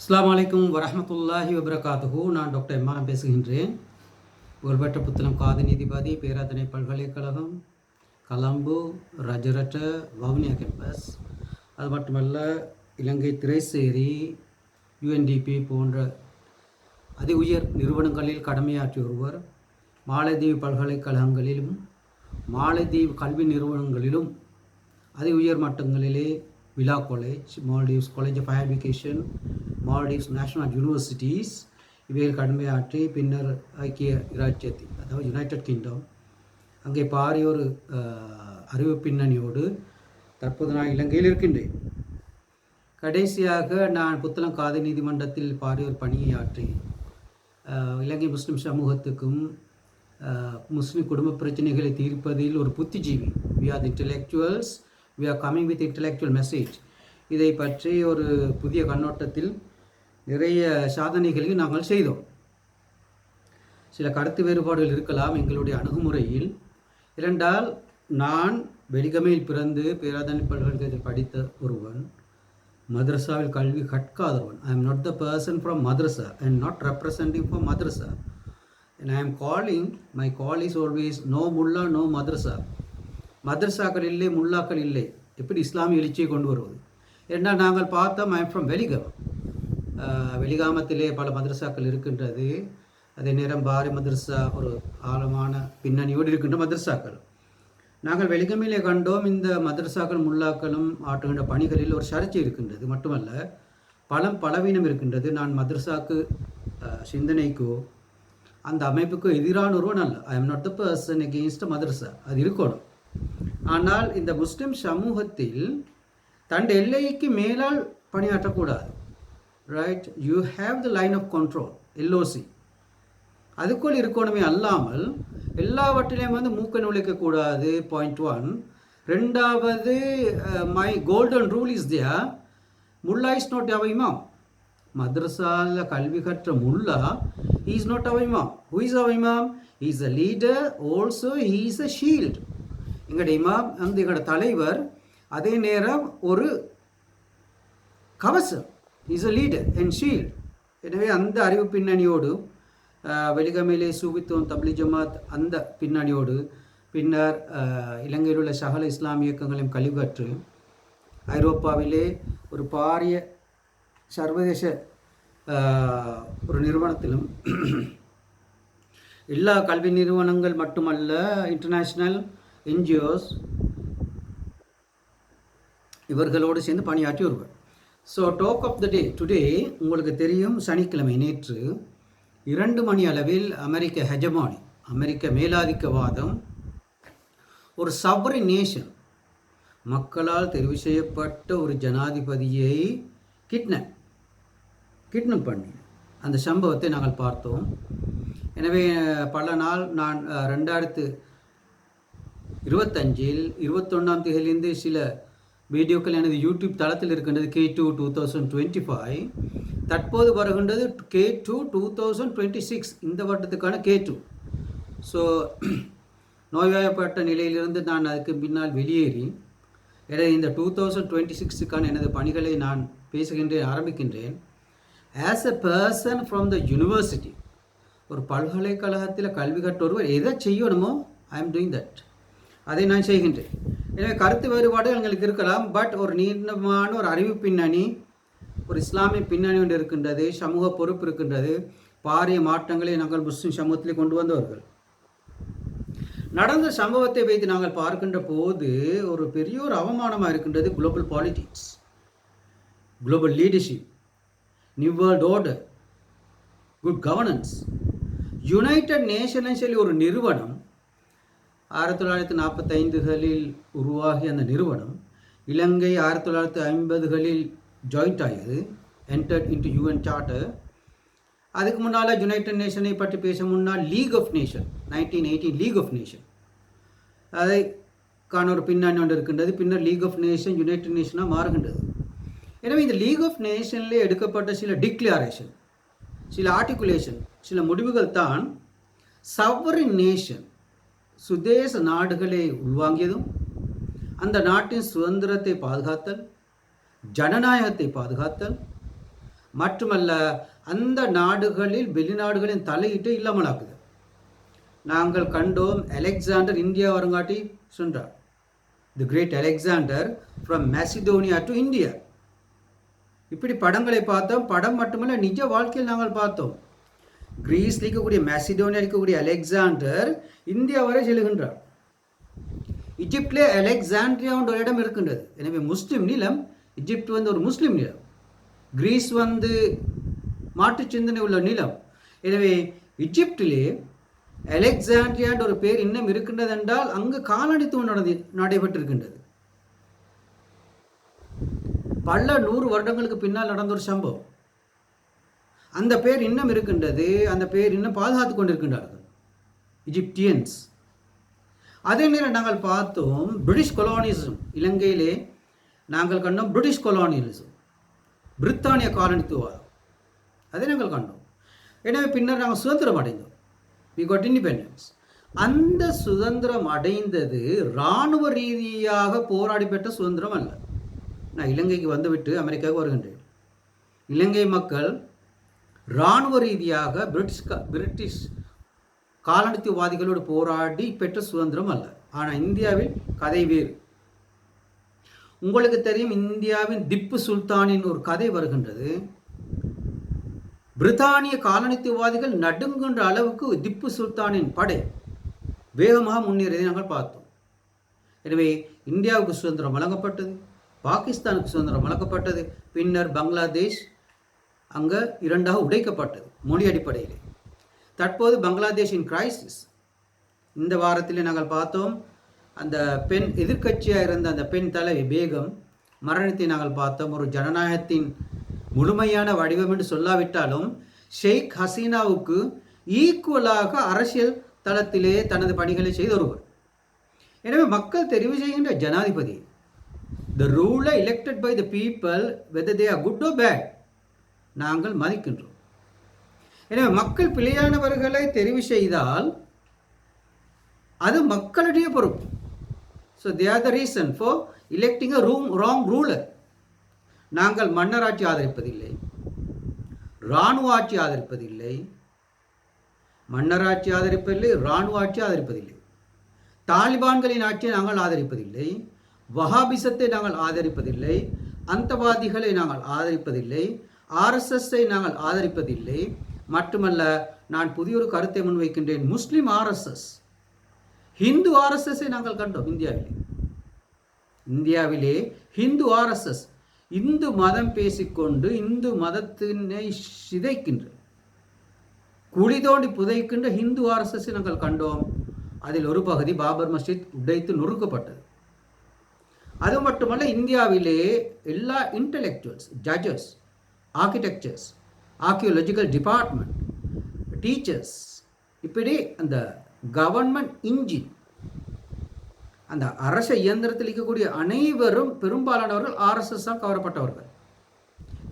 அஸ்ஸலாமு அலைக்கும் வரஹ்மத்துல்லாஹி வபரகாத்துஹு. நான் டாக்டர் இம்ரான் பேசுகின்றேன். புகழ்பெற்ற புத்தளம் காதி நீதிபதி, பேராதனை பல்கலைக்கழகம், கலம்பு, ரஜரட்ட, வவுனியா கேம்பஸ். அது மட்டுமல்ல, இலங்கை திரைசேரி, யுஎன்டிபி போன்ற அதி உயர் நிறுவனங்களில் கடமையாற்றிய ஒருவர். மாலைதீவு பல்கலைக்கழகங்களிலும் மாலைதீவு கல்வி நிறுவனங்களிலும் அதி உயர் மட்டங்களிலே Villa college, Maldives college of higher education, Maldives national universities இவைகள் கடமையாற்றி பின்னர் ஐக்கிய இராச்சியத்தில், அதாவது யுனைடெட் கிங்டம், அங்கே பாரிய ஒரு அறிவு பின்னணியோடு தற்போது நான் இலங்கையில் இருக்கின்றேன். கடைசியாக நான் புத்தளம் காதி நீதிமன்றத்தில் பாரிய ஒரு பணியை ஆற்றி இலங்கை முஸ்லிம் சமூகத்துக்கும் முஸ்லிம் குடும்ப பிரச்சனைகளை தீர்ப்பதில் ஒரு புத்திஜீவி. We are the intellectuals, we are coming with intellectual message. இதை பற்றி ஒரு புதிய கண்ணோட்டத்தில் நிறைய சாதனைகளையும் நாங்கள் செய்தோம். சில கருத்து வேறுபாடுகள் இருக்கலாம் எங்களுடைய அணுகுமுறையில். இரண்டால், நான் வெலிகமையில் பிறந்து பேராதனை பல்கலைக்கழகத்தில் படித்த ஒருவன், மதரசாவில் கல்வி கற்காதவன். I am not the person from madrasa and not representing from madrasa. And I am calling, my call is always no mullah no madrasa. மதரசாக்கள் இல்லை, முல்லாக்கள் இல்லை. எப்படி இஸ்லாமிய எழுச்சியை கொண்டு வருவது? ஏன்னா நாங்கள் பார்த்தோம், ஐ எம் ஃப்ரம் வெலிகம். வெளிகாமத்திலே பல மதரசாக்கள் இருக்கின்றது. அதே நேரம் பாரி மதரசா ஒரு ஆழமான பின்னணியோடு இருக்கின்ற மதரசாக்கள். நாங்கள் வெலிகமையிலே கண்டோம், இந்த மதரசாக்கள் முல்லாக்களும் ஆற்றுகின்ற பணிகளில் ஒரு சர்ச்சை இருக்கின்றது. மட்டுமல்ல, பலவீனம் இருக்கின்றது. நான் மதரசாக்கு சிந்தனைக்கோ அந்த அமைப்புக்கு எதிரான ஒருவன் அல்ல. I am not the person against மதரசா. அது இருக்கணும். ஆனால் இந்த முஸ்லிம் சமூகத்தில் தன் எல்லைக்கு மேலால் பணியாற்றக்கூடாது. Right, you have the line of control, LOC, அதுக்குள் இருக்கணுமே அல்லாமல் எல்லாவற்றிலையும் மூக்க நுழைக்கக்கூடாது. பாயிண்ட் 1. ரெண்டாவது, my golden rule is their, mullah is not our imam. மதரசாவில் கல்வி கற்ற Mullah he is not our imam. Who is our imam? He is a leader, also he is a shield. எங்களுடைய இமாம் எங்களுடைய தலைவர், அதே நேரம் ஒரு கவசம். he is a leader and shield. எனவே அந்த அறிவு பின்னணியோடு வெலிகமையிலே சூபித்துவம் தப்லீக் ஜமாத் அந்த பின்னணியோடு பின்னர் இலங்கையில் உள்ள சகல இஸ்லாமிய இயக்கங்களையும் கல்வி கற்று ஐரோப்பாவிலே ஒரு பாரிய சர்வதேச ஒரு நிறுவனத்திலும், எல்லா கல்வி நிறுவனங்கள் மட்டுமல்ல, இன்டர்நேஷ்னல் என்ஜிஓஸ் இவர்களோடு சேர்ந்து பணியாற்றி வருவார். So talk of the day today, உங்களுக்கு தெரியும், சனிக்கிழமை நேற்று 2 மணி அளவில் அமெரிக்க ஹெஜமானி, அமெரிக்க மேலாதிக்கவாதம், ஒரு சவரின் நேஷன், மக்களால் தெரிவு செய்யப்பட்ட ஒரு ஜனாதிபதியை கிட்னப் பண்ணி அந்த சம்பவத்தை நாங்கள் பார்த்தோம். எனவே பல நாள் நான் 2025 21ஆம் தேதியிலிருந்து சில வீடியோக்கள் எனது யூடியூப் தளத்தில் இருக்கின்றது. K2 2025, தற்போது வருகின்றது K2 2026, இந்த வருடத்துக்கான K2. ஸோ நோய்வாய்ப்பட்ட நிலையிலிருந்து நான் அதுக்கு பின்னால் வெளியேறி, எனவே இந்த 2026க்கான எனது பணிகளை நான் ஆரம்பிக்கின்றேன். As a person from the university, ஒரு பல்கலைக்கழகத்தில் கல்வி கற்ற ஒருவர் எதை செய்யணுமோ ஐ எம் டூயிங் தட், அதை நான் செய்கின்றேன். எனவே கருத்து வேறுபாடு எங்களுக்கு இருக்கலாம், பட் ஒரு நீண்டமான ஒரு அறிவு பின்னணி, ஒரு இஸ்லாமிய பின்னணி ஒன்று இருக்கின்றது, சமூக பொறுப்பு இருக்கின்றது. பாரிய மாற்றங்களை நாங்கள் முஸ்லிம் சமூகத்திலே கொண்டு வந்தவர்கள். நடந்த சம்பவத்தை வைத்து நாங்கள் பார்க்கின்ற போது ஒரு பெரிய ஒரு அவமானமாக இருக்கின்றது. Global politics, global leadership, new world order, good governance. United Nation சொல்லி ஒரு நிறுவனம் 1945களில் உருவாகிய அந்த நிறுவனம், இலங்கை 1950களில் ஜாயிண்ட் ஆகியது, என்டர்ட் இன்டு யூஎன் சார்ட்டர். அதுக்கு முன்னால் யுனைடெட் நேஷனை பற்றி பேச முன்னால் League of Nation, 1918 League of Nation, அதைக்கான ஒரு பின்னணி ஒன்று இருக்கின்றது. பின்னர் லீக் ஆஃப் நேஷன் யுனைடெட் நேஷனாக மாறுகின்றது. எனவே இந்த லீக் ஆஃப் நேஷனில் எடுக்கப்பட்ட சில டிக்ளரேஷன், சில ஆர்டிகுலேஷன், சில முடிவுகள் தான் சவரின் நேஷன், சுதேச நாடுகளை உள்வாங்கியதும், அந்த நாட்டின் சுதந்திரத்தை பாதுகாத்தல், ஜனநாயகத்தை பாதுகாத்தல், மட்டுமல்ல அந்த நாடுகளில் வெளிநாடுகளின் தலையீட்டை இல்லாமலாக்குது. நாங்கள் கண்டோம், அலெக்சாண்டர் இந்தியா வருங்காட்டி சொன்னார், the great Alexander from Macedonia to India. இப்படி படங்களை பார்த்தோம். படம் மட்டுமல்ல, நிஜ வாழ்க்கையில் நாங்கள் பார்த்தோம். கிரீஸில் இருக்கக்கூடிய மெசிடோனியா இருக்கக்கூடிய அலெக்சாண்டர் இந்தியா வரை செல்கின்றார். இஜிப்டிலே அலெக்சாண்ட்ரியா என்ற ஒரு இடம் இருக்கின்றது. எனவே முஸ்லீம் நிலம். இஜிப்ட் வந்து ஒரு முஸ்லீம் நிலம். கிரீஸ் வந்து மாற்று சிந்தனை உள்ள நிலம். எனவே இஜிப்டிலே அலெக்சாண்ட்ரியா என்ற ஒரு பேர் இன்னும் இருக்கின்றது என்றால் அங்கு காலனித்துவம் நடைபெற்றிருக்கின்றது. பல 100 வருடங்களுக்கு பின்னால் நடந்த ஒரு சம்பவம். அந்த பேர் இன்னும் இருக்கின்றது. அந்த பேர் இன்னும் பாதுகாத்து கொண்டிருக்கின்றார்கள் இஜிப்தியன்ஸ். அதே நேரம் நாங்கள் பார்த்தோம் பிரிட்டிஷ் கொலோனிசம். இலங்கையிலே நாங்கள் கண்டோம் பிரிட்டிஷ் கொலோனியலிசம், பிரித்தானிய காலனித்துவம். அதை நாங்கள் கண்டோம். எனவே பின்னர் நாங்கள் சுதந்திரம் அடைந்தோம். we got independence. அந்த சுதந்திரம் அடைந்தது இராணுவ ரீதியாக போராடி பெற்ற சுதந்திரம் அல்ல. நான் இலங்கைக்கு வந்துவிட்டு அமெரிக்காவுக்கு வருகின்றேன். இலங்கை மக்கள் இராணுவ ரீதியாக பிரிட்டிஷ் காலனித்துவவாதிகளோடு போராடி பெற்ற சுதந்திரம் அல்ல. ஆனால் இந்தியாவில் கதை வேறு. உங்களுக்கு தெரியும், இந்தியாவின் திப்பு சுல்தானின் ஒரு கதை வருகின்றது. பிரித்தானிய காலனித்துவவாதிகள் நடுங்குன்ற அளவுக்கு திப்பு சுல்தானின் படை வேகமாக முன்னேறியதை நாங்கள் பார்த்தோம். எனவே இந்தியாவுக்கு சுதந்திரம் வழங்கப்பட்டது, பாகிஸ்தானுக்கு சுதந்திரம் வழங்கப்பட்டது. பின்னர் பங்களாதேஷ் அங்கே இரண்டாக உடைக்கப்பட்டது மொழி அடிப்படையில். தற்போது பங்களாதேஷின் கிரைசிஸ். இந்த வாரத்தில் நாங்கள் பார்த்தோம், அந்த பெண் எதிர்க்கட்சியாக இருந்த அந்த பெண் தலைவி பேகம் மரணத்தை நாங்கள் பார்த்தோம். ஒரு ஜனநாயகத்தின் முழுமையான வடிவம் என்று சொல்லாவிட்டாலும் ஷேக் ஹசீனாவுக்கு ஈக்குவலாக அரசியல் தளத்திலே தனது பணிகளை செய்து வருவர். எனவே மக்கள் தெரிவு செய்கின்ற ஜனாதிபதி, the ruler elected by the people, whether they are good or bad, நாங்கள் மதிக்கின்றோம். எனவே மக்கள் பிழையானவர்களை தெரிவு செய்தால் அது மக்களுடைய பொறுப்பு. So they are the reason for electing a wrong ruler. நாங்கள் மன்னராட்சி ஆதரிப்பதில்லை, இராணுவ ஆட்சி ஆதரிப்பதில்லை, மன்னராட்சி ஆதரிப்பதில்லை, இராணுவ ஆட்சி ஆதரிப்பதில்லை, தாலிபான்களின் ஆட்சியை நாங்கள் ஆதரிப்பதில்லை, வஹாபிசத்தை நாங்கள் ஆதரிப்பதில்லை, அந்தவாதிகளை நாங்கள் ஆதரிப்பதில்லை, ஆர்எஸ்எஸ்ஸை நாங்கள் ஆதரிப்பதில்லை. மட்டுமல்ல, நான் புதியொரு கருத்தை முன்வைக்கின்றேன். முஸ்லிம் ஆர்எஸ்எஸ், ஹிந்து ஆர்எஸ்எஸ்ஸை நாங்கள் கண்டோம் இந்தியாவிலே. ஹிந்து ஆர்எஸ்எஸ் இந்து மதம் பேசிக்கொண்டு இந்து மதத்தினை சிதைக்கின்ற, குழி தோண்டி புதைக்கின்ற ஹிந்து ஆர்எஸ்எஸ்ஸை நாங்கள் கண்டோம். அதில் ஒரு பகுதி பாபர் மஸ்ஜித் உடைத்து நொறுக்கப்பட்டது. அது மட்டுமல்ல, இந்தியாவிலே எல்லா intellectuals, judges, architectures, archaeological department, teachers, இப்படி அந்த கவர்மெண்ட் இன்ஜின், அந்த அரச இயந்திரத்தில் இருக்கக்கூடிய அனைவரும் பெரும்பாலானவர்கள் ஆர்எஸ்எஸ்ஸால் கவரப்பட்டவர்கள்.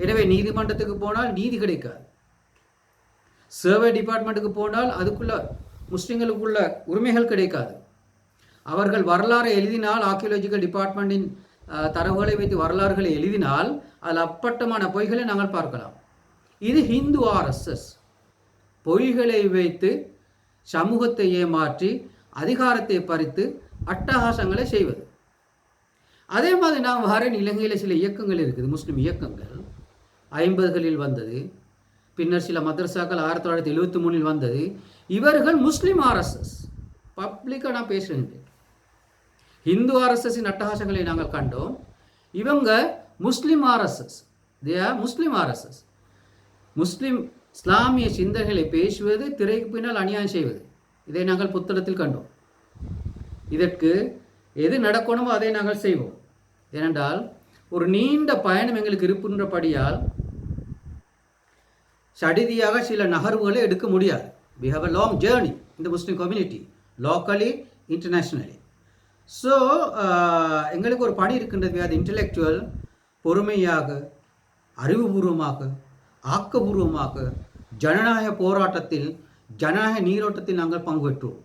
எனவே நீதிமன்றத்துக்கு போனால் நீதி கிடைக்காது, சர்வே டிபார்ட்மெண்ட்டுக்கு போனால் அதுக்குள்ள முஸ்லிம்களுக்குள்ள உரிமைகள் கிடைக்காது. அவர்கள் வரலாறு எழுதினால், ஆர்கியோலஜிக்கல் டிபார்ட்மெண்ட்டின் தரவுகளை வைத்து வரலாறுகளை எழுதினால் அதில் அப்பட்டமான பொய்களை நாங்கள் பார்க்கலாம். இது ஹிந்து ஆர்எஸ்எஸ் பொய்களை வைத்து சமூகத்தை ஏமாற்றி அதிகாரத்தை பறித்து அட்டகாசங்களை செய்வது. அதே மாதிரி நாம் வரேன், இலங்கையில் சில இயக்கங்கள் இருக்குது, முஸ்லீம் இயக்கங்கள் 50களில் வந்தது. பின்னர் சில மதரசாக்கள் 1973 வந்தது. இவர்கள் முஸ்லீம் ஆர்எஸ்எஸ். பப்ளிக்காக நான் பேசுகிறேன். ஹிந்து ஆர்எஸ்எஸ்ஸின் அட்டகாசங்களை நாங்கள் கண்டோம். இவங்க Muslim RSS. They are Muslim RSS. Muslim இஸ்லாமிய சிந்தனைகளை பேசுவது, திரைக்கு பின்னால் அநியாயம் செய்வது, இதை நாங்கள் புத்தகத்தில் கண்டோம். இதற்கு எது நடக்கணுமோ அதை நாங்கள் செய்வோம். ஏனென்றால் ஒரு நீண்ட பயணம் எங்களுக்கு இருக்கின்றபடியால் சடிதியாக சில நகர்வுகளை எடுக்க முடியாது. We have a long journey in the Muslim community, locally, internationally. So எங்களுக்கு ஒரு பணி இருக்கின்றது. அது இன்டலெக்சுவல், பொறுமையாக, அறிவுபூர்வமாக, ஆக்கபூர்வமாக ஜனநாயக போராட்டத்தில், ஜனநாயக நீரோட்டத்தில் நாங்கள் பங்கு பெற்றோம்.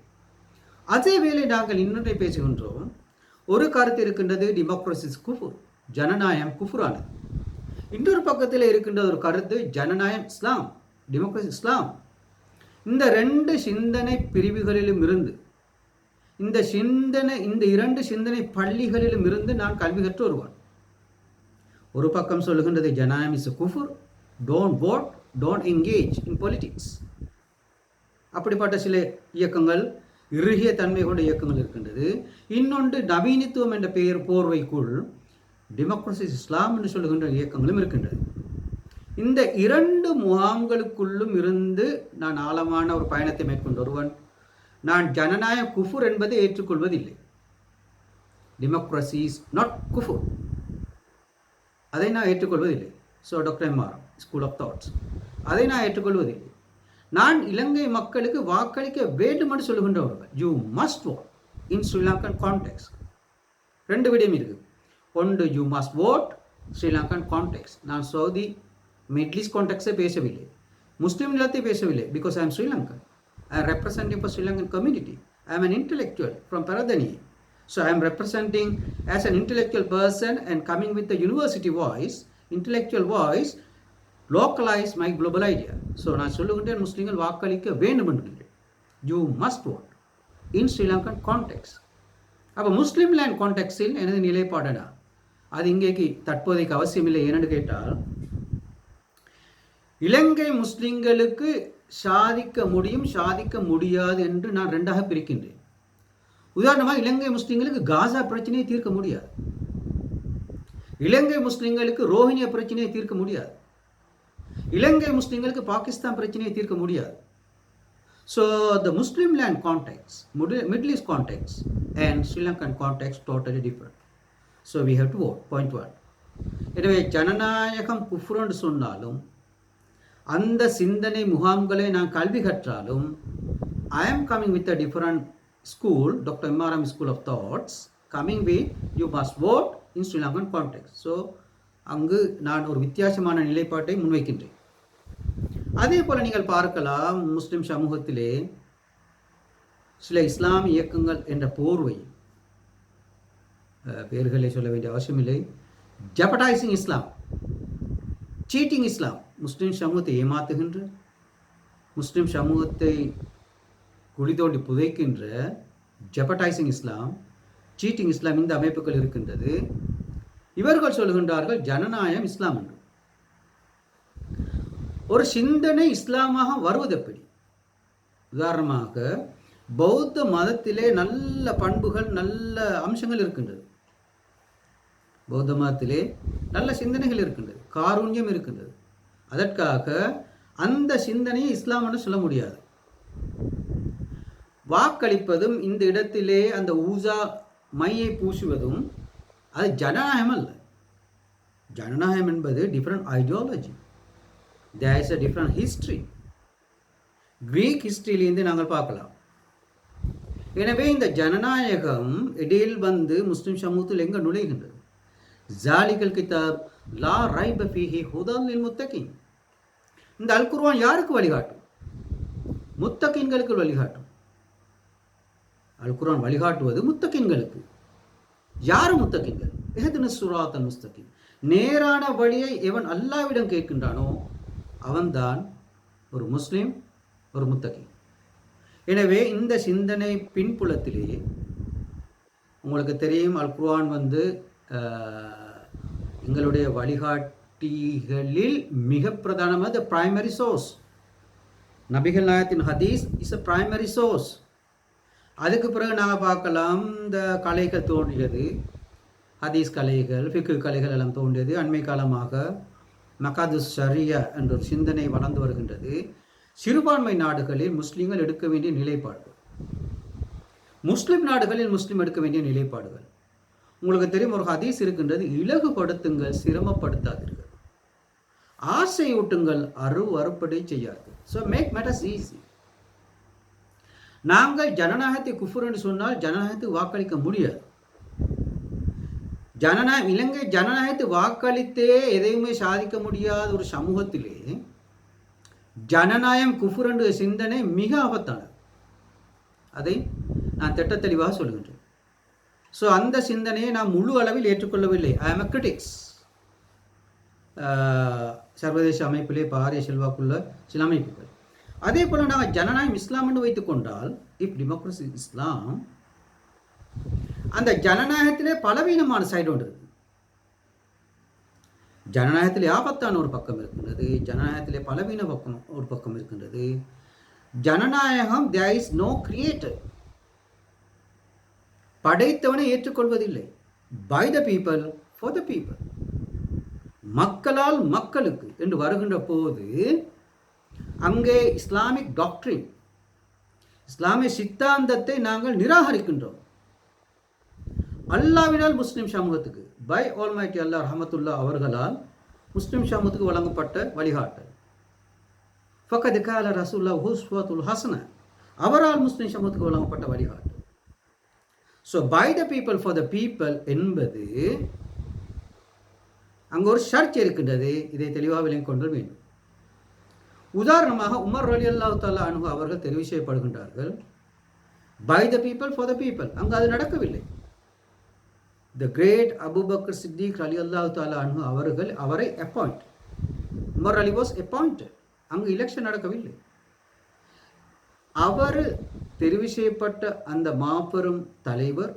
அதே வேளை நாங்கள் இன்னொன்றை பேசுகின்றோம். ஒரு கருத்து இருக்கின்றது, டெமோக்ரஸி இஸ் குஃபுர், ஜனநாயகம் குஃபுரானது. இன்னொரு பக்கத்தில் இருக்கின்ற ஒரு கருத்து ஜனநாயகம் இஸ்லாம், டெமோக்ரஸி இஸ்லாம். இந்த ரெண்டு சிந்தனை பிரிவுகளிலும் இருந்து இந்த இரண்டு சிந்தனை பள்ளிகளிலும் இருந்து நான் கல்வி கற்று வருவான். ஒரு பக்கம் சொல்லுகின்றது ஜனநாயகம் இஸ் குஃபுர், don't vote, don't engage in politics. அப்படிப்பட்ட சில இயக்கங்கள், இறுகிய தன்மை கொண்ட இயக்கங்கள் இருக்கின்றது. இன்னொன்று நவீனத்துவம் என்ற பெயர் போர்வைக்குள் டெமோக்ரஸி இஸ்லாம் என்று சொல்லுகின்ற இயக்கங்களும் இருக்கின்றது. இந்த இரண்டு முகாம்களுக்குள்ளும் இருந்து நான் ஆழமான ஒரு பயணத்தை மேற்கொண்டு வருவன். நான் ஜனநாயக குஃபுர் என்பதை ஏற்றுக்கொள்வதில்லை. டெமோக்ரஸி இஸ் நாட் குஃபுர், அதை நான் ஏற்றுக்கொள்வதில்லை. So doctor MR school of thoughts, அதை நான் ஏற்றுக்கொள்வதில்லை. நான் இலங்கை மக்களுக்கு வாக்களிக்க வேண்டும் என்று சொல்லுகின்றவர்கள். You must vote in Sri Lankan context. ரெண்டு விடயம் இருக்குது. ஒன்று you must vote Sri Lankan context. நான் சவுதி மிடில் ஈஸ்ட் கான்டெக்ஸ்டை பேசவில்லை, முஸ்லீம் நிலத்தை பேசவில்லை. Because I am Sri Lankan, I am representing for Sri Lankan community. I am an intellectual from Paradani. So I am representing as an intellectual person and coming with the university voice, intellectual voice, localize my global idea. So நான் சொல்லுகின்றேன் முஸ்லிம்கள் வாக்களிக்க வேண்டும் என்கின்றேன். You must vote in Sri Lankan context. அப்போ முஸ்லீம் land கான்டெக்ஸ்டில் எனது நிலைப்பாடனா அது இங்கேக்கு தற்போதைக்கு அவசியமில்லை. ஏனென்று கேட்டால் இலங்கை முஸ்லிம்களுக்கு சாதிக்க முடியும், சாதிக்க முடியாது என்று நான் ரெண்டாக பிரிக்கின்றேன். உதாரணமாக இலங்கை முஸ்லிம்களுக்கு காசா பிரச்சனையை தீர்க்க முடியாது, இலங்கை முஸ்லிம்களுக்கு ரோஹிங்கியா பிரச்சனையை தீர்க்க முடியாது, இலங்கை முஸ்லிம்களுக்கு பாகிஸ்தான் பிரச்சனையை தீர்க்க முடியாது. So the Muslim land contacts, middle east contacts and Sri Lankan contacts totally different. So we have to vote. Point 1. எனவே ஜனநாயகம் குஃப்ருன்னு சொன்னாலும் அந்த சிந்தனை முகாம்களை நான் கல்வி கற்றாலும் I am coming with a different school, Dr. MRM School of Thoughts, coming with you must vote in Sri Lankan context. So அங்கு நான் ஒரு வித்தியாசமான நிலைப்பாட்டை முன்வைக்கின்றேன். அதே போல் நீங்கள் பார்க்கலாம், முஸ்லிம் சமூகத்திலே சில இஸ்லாமிய இயக்கங்கள் என்ற போர்வை, பெயர்களை சொல்ல வேண்டிய அவசியமில்லை, ஜெபடைசிங் இஸ்லாம், சீட்டிங் இஸ்லாம், முஸ்லிம் சமூகத்தை ஏமாத்துகின்ற, முஸ்லிம் சமூகத்தை குழி தோண்டி புதைக்கின்ற ஜெபடைசிங் இஸ்லாம், சீட்டிங் இஸ்லாம், இந்த அமைப்புகள் இருக்கின்றது. இவர்கள் சொல்கின்றார்கள் ஜனநாயகம் இஸ்லாம் என்று. ஒரு சிந்தனை இஸ்லாமாக வருவது எப்படி? உதாரணமாக பௌத்த மதத்திலே நல்ல பண்புகள், நல்ல அம்சங்கள் இருக்கின்றது. பௌத்த மதத்திலே நல்ல சிந்தனைகள் இருக்கின்றது, காருண்யம் இருக்கின்றது. அதற்காக அந்த சிந்தனையை இஸ்லாம் என்று சொல்ல முடியாது. வாக்களிப்பதும் இந்த இடத்திலே அந்த ஊசா மையை பூசுவதும் அது ஜனநாயகம் அல்ல. ஜனநாயகம் என்பது different ideology, there is a different history. Greek ஹிஸ்டரியிலிருந்து நாங்கள் பார்க்கலாம். எனவே இந்த ஜனநாயகம் இடையில் வந்து முஸ்லிம் சமூகத்தில் எங்கே நுழைகின்றது? ஜாலிகல் கிதாப் லா ரைப ஃபீஹி ஹுதன் லில் முத்தகீன். இந்த அல் குர்ஆன் யாருக்கு வழிகாட்டும்? முத்தகீன்களுக்கு வழிகாட்டும். அல் குர்ஆன் வழிகாட்டுவது முத்தகீன்களுக்கு. யார் முத்தகீன்கள்? இஹ்தின ஸிராத்தல் முஸ்தகீம். நேரான வழியை எவன் அல்லாஹ்விடம் கேட்கின்றானோ அவன்தான் ஒரு முஸ்லிம், ஒரு முத்தகீன். எனவே இந்த சிந்தனை பின்புலத்திலே உங்களுக்கு தெரியும், அல் குர்ஆன் வந்து எங்களுடைய வழிகாட்டிகளில் மிக பிரதானமாக பிரைமரி சோர்ஸ். நபிகள் நாயகத்தின் ஹதீஸ் இஸ் அ பிரைமரி சோர்ஸ். அதுக்கு பிறகு நாங்கள் பார்க்கலாம், இந்த கலைகள் தோன்றியது, ஹதீஸ் கலைகள், ஃபிக்கு கலைகள் எல்லாம் தோன்றியது. அண்மை காலமாக மகாதுஸ் ஷரியா என்ற ஒரு சிந்தனை வளர்ந்து வருகின்றது. சிறுபான்மை நாடுகளில் முஸ்லீம்கள் எடுக்க வேண்டிய நிலைப்பாடுகள், முஸ்லிம் நாடுகளில் முஸ்லீம் எடுக்க வேண்டிய நிலைப்பாடுகள். உங்களுக்கு தெரியும், ஒரு ஹதீஸ் இருக்கின்றது, இலகுபடுத்துங்கள், சிரமப்படுத்தாதீர்கள், ஆசையூட்டுங்கள், அறுவறுப்படை செய்யாதீர்கள். So make matters easy. நாங்கள் ஜனநாயகத்தை குஃபுர் என்று சொன்னால் ஜனநாயகத்துக்கு வாக்களிக்க முடியாது. இலங்கை ஜனநாயகத்தை வாக்களித்தே எதையுமே சாதிக்க முடியாத ஒரு சமூகத்திலே ஜனநாயகம் குஃபுர் என்ற சிந்தனை மிக ஆபத்தானது. அதை நான் திட்ட தெளிவாக சொல்கின்றேன். ஸோ அந்த சிந்தனையை நான் முழு அளவில் ஏற்றுக்கொள்ளவில்லை. ஐ ஆம் அ கிரிட்டிக்ஸ். சர்வதேச அமைப்பிலே பாரிய செல்வாக்குள்ள சில அமைப்புகள். அதே போல் நாங்கள் ஜனநாயகம் இஸ்லாம்னு வைத்துக்கொண்டால், இப் டெமோக்ரஸி இஸ்லாம், அந்த ஜனநாயகத்திலே பலவீனமான சைடு ஒன்று இருக்குது. ஜனநாயகத்திலே ஆபத்தான ஒரு பக்கம் இருக்கின்றது, ஜனநாயகத்திலே பலவீன பக்கம் ஒரு பக்கம் இருக்கின்றது. ஜனநாயகம் there is no creator, படைத்தவனை ஏற்றுக்கொள்வதில்லை. by the people for the people, மக்களால் மக்களுக்கு என்று வருகின்ற போது அங்கே இஸ்லாமிக் டாக்ட்ரின், இஸ்லாமிய சித்தாந்தத்தை நாங்கள் நிராகரிக்கின்றோம். அல்லாவினால் முஸ்லிம் சமூகத்துக்கு, பை ஆல்மைட்டி அல்லாஹ் ரஹமத்துல்லா அவர்களால் முஸ்லிம் சமூகத்துக்கு வழங்கப்பட்ட வழிகாட்டல். ஃபக்கத் கால ரசூலுல்லாஹ் உஸ்வத்துல் ஹஸன, அவரால் முஸ்லிம் சமூகத்துக்கு வழங்கப்பட்ட வழிகாட்டல். So by the people for the people என்பது அங்கே ஒரு சர்ச் இருக்கின்றது. இதை தெளிவாக விளங்கிக் கொள்ள வேண்டும். உதாரணமாக உமர் ரலியல்லாஹு தஆலா அன்ஹு அவர்கள் தெரிவு செய்யப்படுகின்றார்கள் by the people for the people. அங்கு அது நடக்கவில்லை. த கிரேட் அபூபக்கர் சித்திக் ரலியல்லாஹு தஆலா அன்ஹு அவர்கள் அவரை appoint, Umar Ali was appointed. அங்கு எலெக்ஷன் நடக்கவில்லை. அவர் தெரிவு செய்யப்பட்ட அந்த மாபெரும் தலைவர்,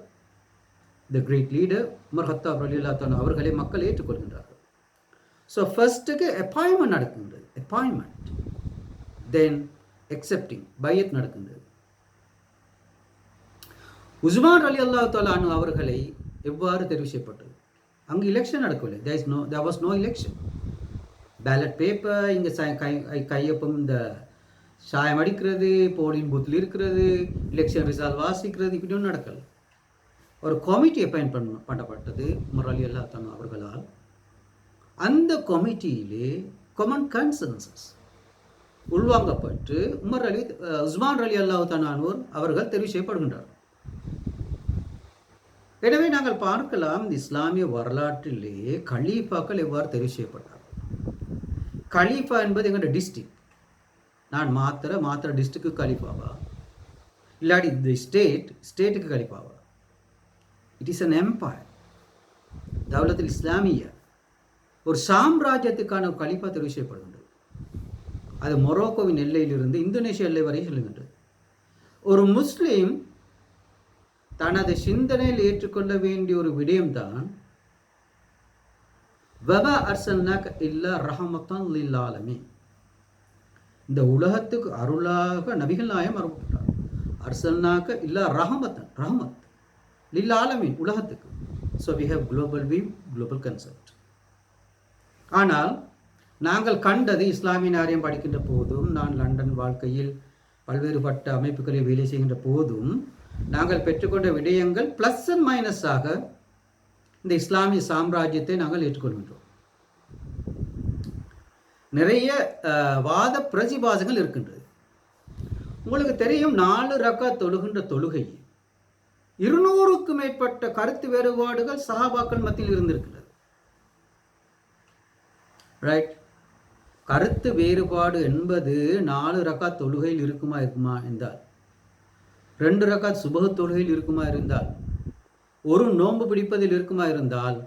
the great leader Umar Khattab ரலியல்லாஹு தஆலா அவர்களை மக்கள் ஏற்றுக்கொள்கின்றார்கள். ஸோ ஃபர்ஸ்ட்டுக்கு அப்பாயின்மெண்ட் நடக்கின்றது, அப்பாயின்மெண்ட், தென் அக்செப்டிங், பையத் நடக்கின்றது. உஸ்மான் ரலியல்லாஹு தஆலா அன்ஹு அவர்களை எவ்வாறு தெரிவு செய்யப்பட்டது? அங்கு எலெக்ஷன் நடக்கவில்லை. there was no election. Ballot paper, இங்கே கையொப்பம், இந்த சாயம் அடிக்கிறது, போலிங் பூத்தில் இருக்கிறது, எலெக்ஷன் ரிசல்ட் வாசிக்கிறது, இப்படி ஒன்றும் நடக்கலை. ஒரு கமிட்டி அப்பாயிண்ட் பண்ணப்பட்டது உமர் ரலியல்லாஹு தஆலா அவர்களால். அந்த கமிட்டியிலே காமன் கன்சென்சஸ் உள்வாங்கப்பட்டு உஸ்மான் ரலியல்லாஹு தஆலா அவர்கள் தெரிவு செய்யப்படுகின்றார். எனவே நாங்கள் பார்க்கலாம், இந்த இஸ்லாமிய வரலாற்றிலே கலீஃபாக்கள் எவ்வாறு தெரிவு செய்யப்பட்டார். கலீஃபா என்பது எங்களோட டிஸ்ட்ரிக்ட். நான் மாத்திர டிஸ்ட்ரிக்டுக்கு கலீஃபாவா, இல்லாட்டி இந்த ஸ்டேட்டுக்கு கலீஃபாவா? It is an empire. தௌலத்துல் இஸ்லாமிய ஒரு சாம்ராஜ்யத்துக்கான ஒரு கலீஃபா தெரிவு செய்யப்படுகின்றது. அது மொரோக்கோவின் எல்லையிலிருந்து இந்தோனேஷியா எல்லை வரை செல்கின்றது. ஒரு முஸ்லீம் தனது சிந்தனையில் ஏற்றுக்கொள்ள வேண்டிய ஒரு விடயம்தான் வமா அர்சல்னாக இல்லா ரஹமத்தன் லில் ஆலமீன், இந்த உலகத்துக்கு அருளாக நபிகள் நாயகம் அனுப்பப்பட்டார். அர்சல்னாக இல்லா ரஹமத்தன், ரஹமத் லில் ஆலமீன், உலகத்துக்கு. So we have global view, global concept. ஆனால் நாங்கள் கண்டது, இஸ்லாமிய நாரியம் படிக்கின்ற போதும், நான் லண்டன் வாழ்க்கையில் பல்வேறுபட்ட அமைப்புகளில் வேலை செய்கின்ற போதும் நாங்கள் பெற்றுக்கொண்ட விடயங்கள் பிளஸ் அண்ட் மைனஸாக இந்த இஸ்லாமிய சாம்ராஜ்யத்தை நாங்கள் ஏற்றுக்கொள்கின்றோம். நிறைய வாத பிரதிபாசங்கள் இருக்கின்றது. உங்களுக்கு தெரியும், 4 ரக்காத் தொழுகின்ற தொழுகை 200க்கும் மேற்பட்ட கருத்து வேறுபாடுகள் சஹாபாக்கள் மத்தியில் இருந்திருக்கிறது. ரைட்? கருத்து வேறுபாடு என்பது 4 ரக்காத் தொழுகையில் இருக்குமா என்றால், 2 ரக்காத் சுபஹ் தொழுகையில் இருக்குமா இருந்தால், ஒரு நோன்பு பிடிப்பதில் இருக்குமா இருந்தால்,